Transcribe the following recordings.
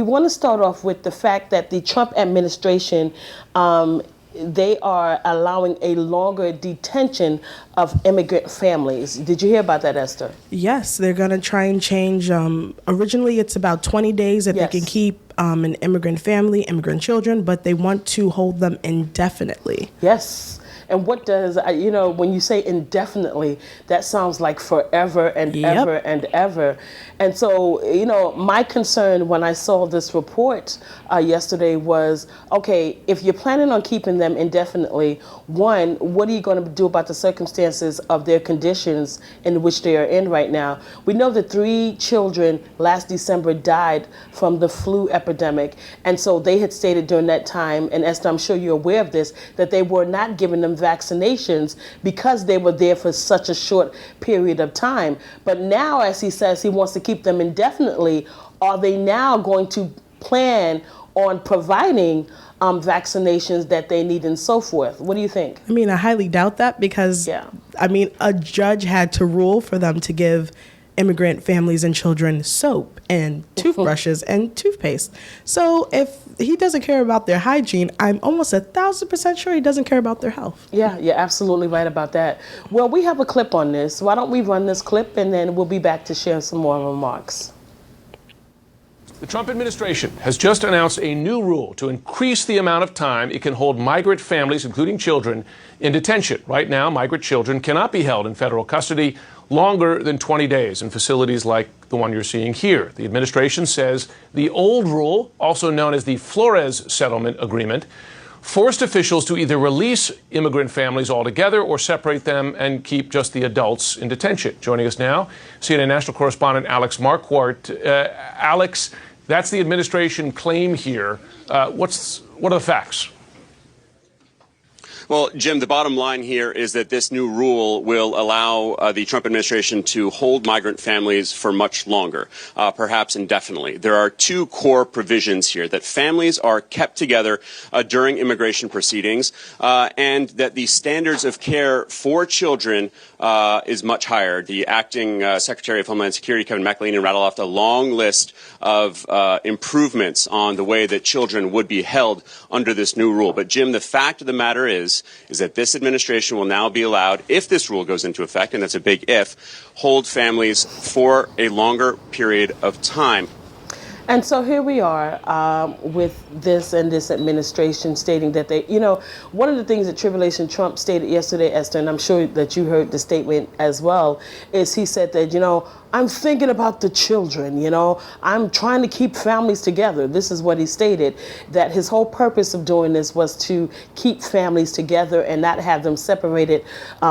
We want to start off with the fact that the Trump administration, they are allowing a longer detention of immigrant families. Did you hear about that, Esther? Yes, they're going to try and change. Originally, it's about 20 days that they can keep an immigrant family, immigrant children, but they want to hold them indefinitely. Yes. And what does, when you say indefinitely, that sounds like forever and ever and ever. And so, my concern when I saw this report yesterday was, okay, if you're planning on keeping them indefinitely, one, what are you going to do about the circumstances of their conditions in which they are in right now? We know that 3 children last December died from the flu epidemic. And so they had stated during that time, and Esther, I'm sure you're aware of this, that they were not giving them vaccinations because they were there for such a short period of time. But now, as he says, he wants to keep them indefinitely. Are they now going to plan on providing vaccinations that they need and so forth? What do you think? I mean, I highly doubt that because, a judge had to rule for them to give immigrant families and children soap and toothbrushes and toothpaste. So if he doesn't care about their hygiene, I'm almost 1,000% sure he doesn't care about their health. Yeah, you're absolutely right about that. Well, we have a clip on this. Why don't we run this clip and then we'll be back to share some more remarks. The Trump administration has just announced a new rule to increase the amount of time it can hold migrant families, including children, in detention. Right now, migrant children cannot be held in federal custody longer than 20 days in facilities like the one you're seeing here. The administration says the old rule, also known as the Flores Settlement Agreement, forced officials to either release immigrant families altogether or separate them and keep just the adults in detention. Joining us now, CNN national correspondent Alex Marquardt. Alex, that's the administration claim here. What are the facts? Well, Jim, the bottom line here is that this new rule will allow the Trump administration to hold migrant families for much longer, perhaps indefinitely. There are 2 core provisions here: that families are kept together during immigration proceedings, and that the standards of care for children is much higher. The acting Secretary of Homeland Security, Kevin McAleenan, rattled off a long list of improvements on the way that children would be held under this new rule. But, Jim, the fact of the matter is that this administration will now be allowed, if this rule goes into effect, and that's a big if, hold families for a longer period of time. And so here we are with this administration stating that they, one of the things that Tribulation Trump stated yesterday, Esther, and I'm sure that you heard the statement as well, is he said that, I'm thinking about the children, I'm trying to keep families together. This is what he stated, that his whole purpose of doing this was to keep families together and not have them separated,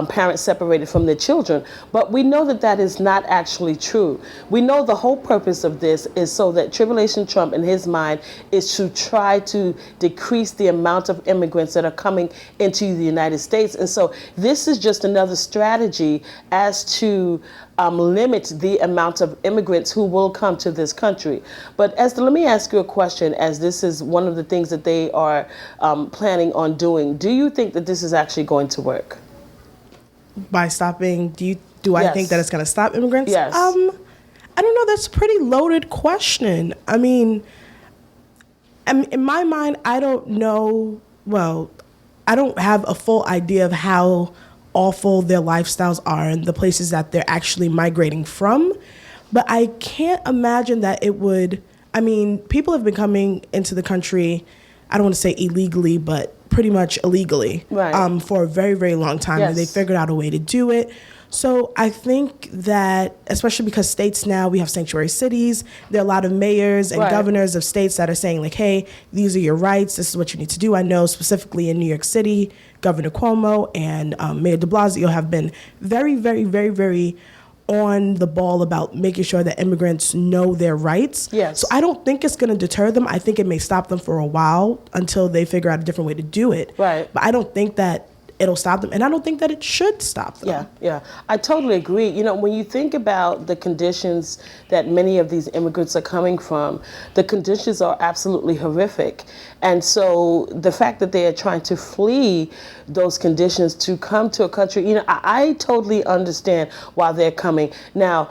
parents separated from their children. But we know that that is not actually true. We know the whole purpose of this is so that Tribulation Trump, in his mind, is to try to decrease the amount of immigrants that are coming into the United States. And so this is just another strategy as to limit the amount of immigrants who will come to this country. But Esther, let me ask you a question, as this is one of the things that they are planning on doing. Do you think that this is actually going to work? By stopping, do I think that it's going to stop immigrants? Yes. I don't know. That's a pretty loaded question. I mean, in my mind, I don't know. Well, I don't have a full idea of how awful their lifestyles are and the places that they're actually migrating from. But I can't imagine that it would, people have been coming into the country, I don't want to say illegally, but pretty much illegally, right, for a very, very long time. Yes. And they figured out a way to do it. So I think that, especially because states now, we have sanctuary cities, there are a lot of mayors and governors of states that are saying like, hey, these are your rights, this is what you need to do. I know specifically in New York City, Governor Cuomo and Mayor de Blasio have been very, very, very, very on the ball about making sure that immigrants know their rights. Yes. So I don't think it's going to deter them. I think it may stop them for a while until they figure out a different way to do it. Right. But I don't think that it'll stop them, and I don't think that it should stop them. Yeah, I totally agree. When you think about the conditions that many of these immigrants are coming from, the conditions are absolutely horrific. And so the fact that they are trying to flee those conditions to come to a country, I totally understand why they're coming. Now,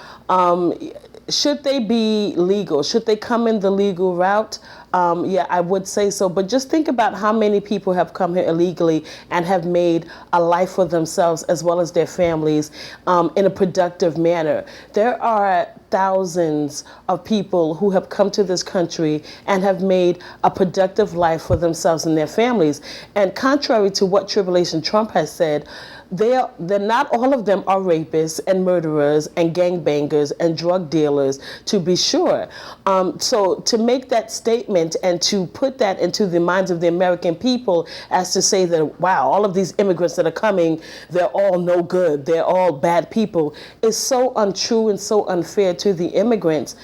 should they be legal? Should they come in the legal route? Yeah, I would say so. But just think about how many people have come here illegally and have made a life for themselves as well as their families in a productive manner. There are thousands of people who have come to this country and have made a productive life for themselves and their families. And contrary to what Tribulation Trump has said, they're not all of them are rapists and murderers and gangbangers and drug dealers, to be sure. So to make that statement and to put that into the minds of the American people as to say that, wow, all of these immigrants that are coming, they're all no good, they're all bad people, is so untrue and so unfair to the immigrants.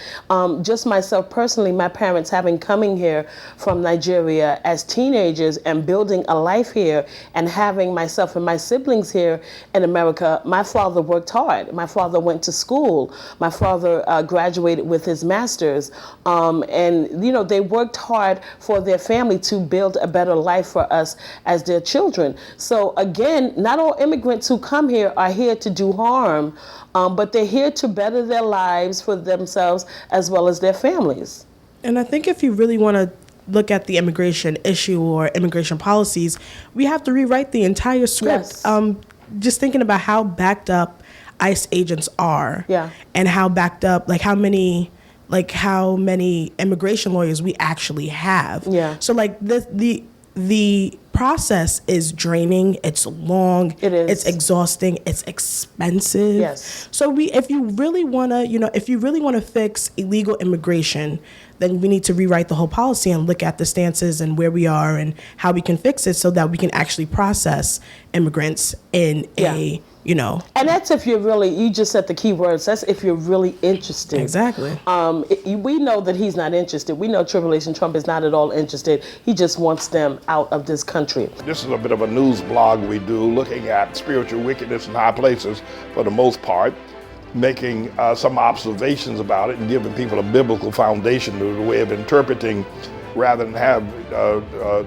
Just myself personally, my parents having coming here from Nigeria as teenagers and building a life here and having myself and my siblings here in America, my father worked hard. My father went to school. My father graduated with his master's. And, you know, they worked hard for their family to build a better life for us as their children. So again, not all immigrants who come here are here to do harm, but they're here to better their lives for themselves as well as their families. And I think if you really want to look at the immigration issue or immigration policies, we have to rewrite the entire script. Yes. Just thinking about how backed up ICE agents are, yeah, and how backed up, how many immigration lawyers we actually have. Yeah. So the process is draining. It's long. It is. It's exhausting. It's expensive. Yes. So if you really want to fix illegal immigration, then we need to rewrite the whole policy and look at the stances and where we are and how we can fix it so that we can actually process immigrants in a, And that's if you're really, you just said the key words, that's if you're really interested. Exactly. We know that he's not interested. We know Tribulation Trump is not at all interested. He just wants them out of this country. This is a bit of a news blog we do, looking at spiritual wickedness in high places for the most part, making some observations about it and giving people a biblical foundation to the way of interpreting, rather than have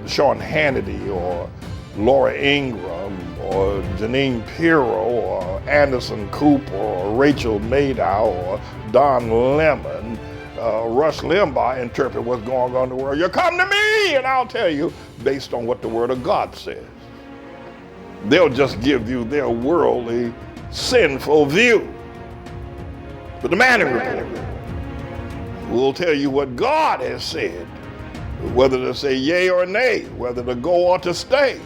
Sean Hannity or Laura Ingraham or Janine Pirro or Anderson Cooper or Rachel Maddow or Don Lemon, Rush Limbaugh interpret what's going on in the world. You come to me and I'll tell you based on what the Word of God says. They'll just give you their worldly, sinful view. But the Manning Report will tell you what God has said, whether to say yea or nay, whether to go or to stay.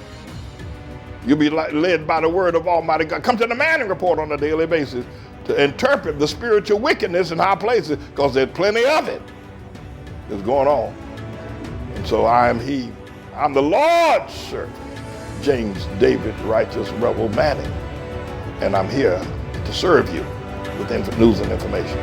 You'll be led by the word of Almighty God. Come to the Manning Report on a daily basis to interpret the spiritual wickedness in high places, because there's plenty of it that's going on. And so I'm the Lord's servant, James David Righteous Rebel Manning, and I'm here to serve you with news and information.